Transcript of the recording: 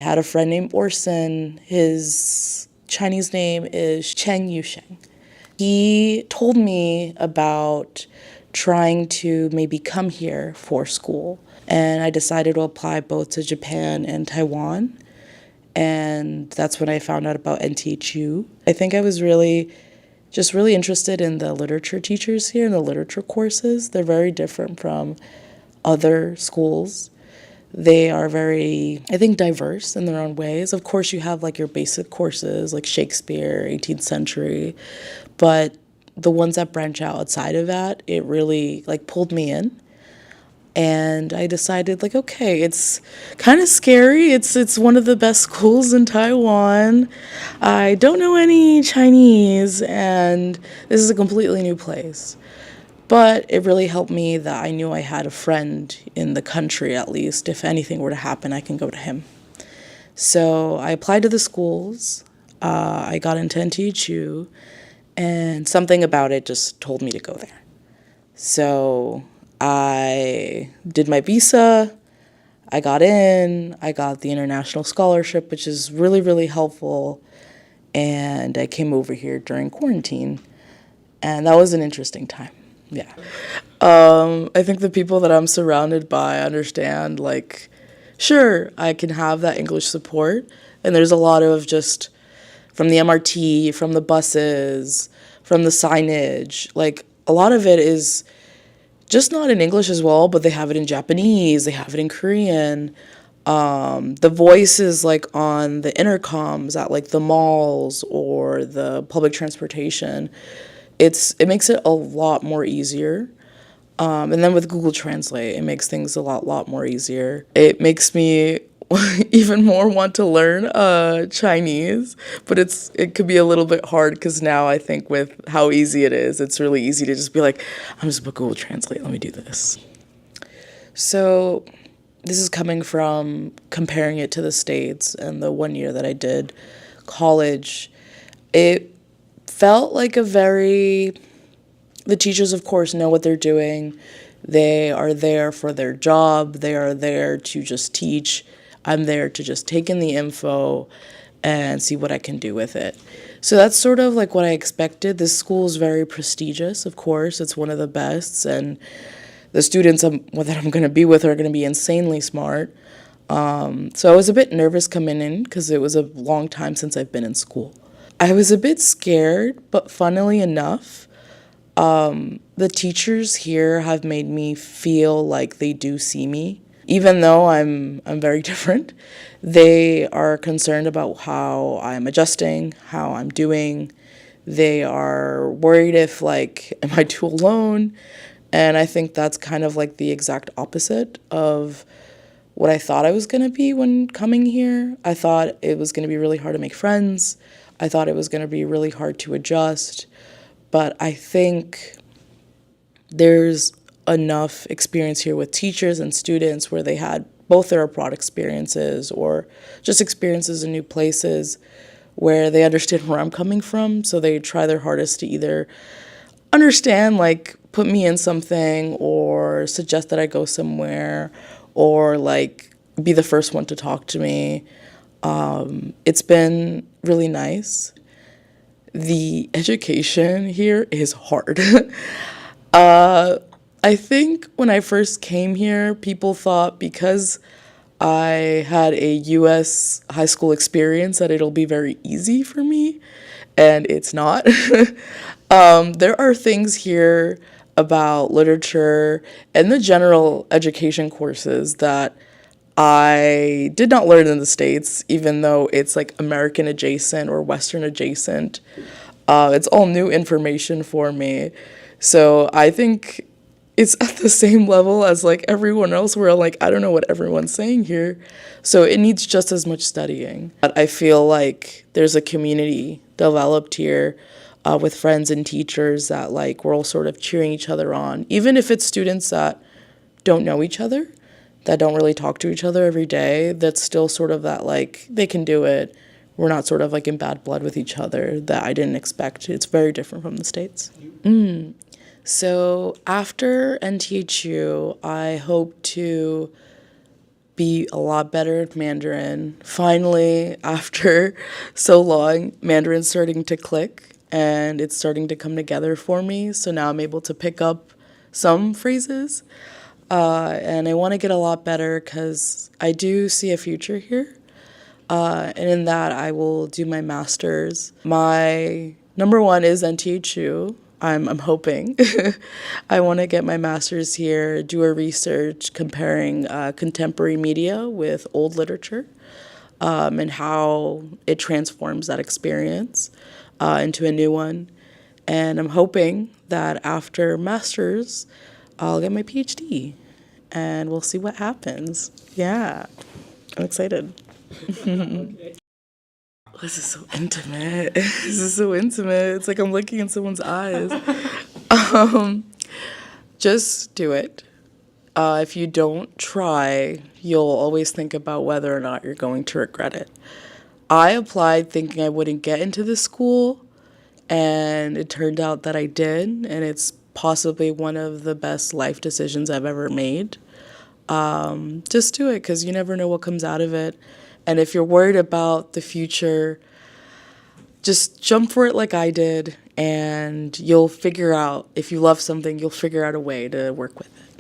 I had a friend named Orson. His Chinese name is Cheng Yusheng. He told me about trying to maybe come here for school. And I decided to apply both to Japan and Taiwan. And that's when I found out about NTHU. I think I was really interested in the literature teachers here and the literature courses. They're very different from other schools. They are very, I think, diverse in their own ways. Of course, you have like your basic courses like Shakespeare, 18th century, but the ones that branch out outside of that, it really like pulled me in. And I decided like, okay, it's kind of scary. It's one of the best schools in Taiwan. I don't know any Chinese, and this is a completely new place. But it really helped me that I knew I had a friend in the country, at least. If anything were to happen, I can go to him. So I applied to the schools. I got into NTHU, and something about it just told me to go there. So I did my visa. I got in. I got the international scholarship, which is really, really helpful. And I came over here during quarantine. And that was an interesting time. Yeah. I think the people that I'm surrounded by understand, like, sure, I can have that English support. And there's a lot of just from the MRT, from the buses, from the signage. Like, a lot of it is just not in English as well, but they have it in Japanese, they have it in Korean. The voices like on the intercoms at like the malls or the public transportation, it makes it a lot more easier. And then with Google Translate, it makes things a lot more easier. It makes me even more want to learn Chinese, but it could be a little bit hard because now I think with how easy it is, it's really easy to just be like, I'm just going to Google Translate, let me do this. So this is coming from comparing it to the States and the 1 year that I did college. It felt like the teachers, of course, know what they're doing. They are there for their job. They are there to just teach. I'm there to just take in the info and see what I can do with it. So that's sort of like what I expected. This school is very prestigious, of course. It's one of the best. And the students that I'm going to be with are going to be insanely smart. So I was a bit nervous coming in because it was a long time since I've been in school. I was a bit scared, but funnily enough, the teachers here have made me feel like they do see me. Even though I'm very different, they are concerned about how I'm adjusting, how I'm doing. They are worried if, like, am I too alone? And I think that's kind of like the exact opposite of what I thought I was going to be when coming here. I thought it was going to be really hard to make friends. I thought it was going to be really hard to adjust. But I think there's enough experience here with teachers and students where they had both their abroad experiences or just experiences in new places where they understand where I'm coming from. So they try their hardest to either understand, like, put me in something or suggest that I go somewhere or, like, be the first one to talk to me. It's been really nice. The education here is hard. I think when I first came here, people thought because I had a U.S. high school experience that it'll be very easy for me, and it's not. There are things here about literature and the general education courses that I did not learn in the States, even though it's like American adjacent or Western adjacent. It's all new information for me. So I think it's at the same level as like everyone else where like, I don't know what everyone's saying here. So it needs just as much studying. But I feel like there's a community developed here with friends and teachers that like we're all sort of cheering each other on. Even if it's students that don't know each other, that don't really talk to each other every day, that's still sort of that like they can do it. We're not sort of like in bad blood with each other that I didn't expect. It's very different from the States. So after NTHU, I hope to be a lot better at Mandarin. Finally, after so long, Mandarin's starting to click and it's starting to come together for me. So now I'm able to pick up some phrases. And I want to get a lot better because I do see a future here. And in that, I will do my master's. My number one is NTHU. I'm hoping. I want to get my master's here, do a research comparing contemporary media with old literature and how it transforms that experience into a new one. And I'm hoping that after master's, I'll get my PhD and we'll see what happens. Yeah, I'm excited. This is so intimate. This is so intimate. It's like I'm looking in someone's eyes. Just do it. If you don't try, you'll always think about whether or not you're going to regret it. I applied thinking I wouldn't get into this school, and it turned out that I did, and it's possibly one of the best life decisions I've ever made. Just do it, because you never know what comes out of it. And if you're worried about the future, just jump for it like I did, and you'll figure out, if you love something, you'll figure out a way to work with it.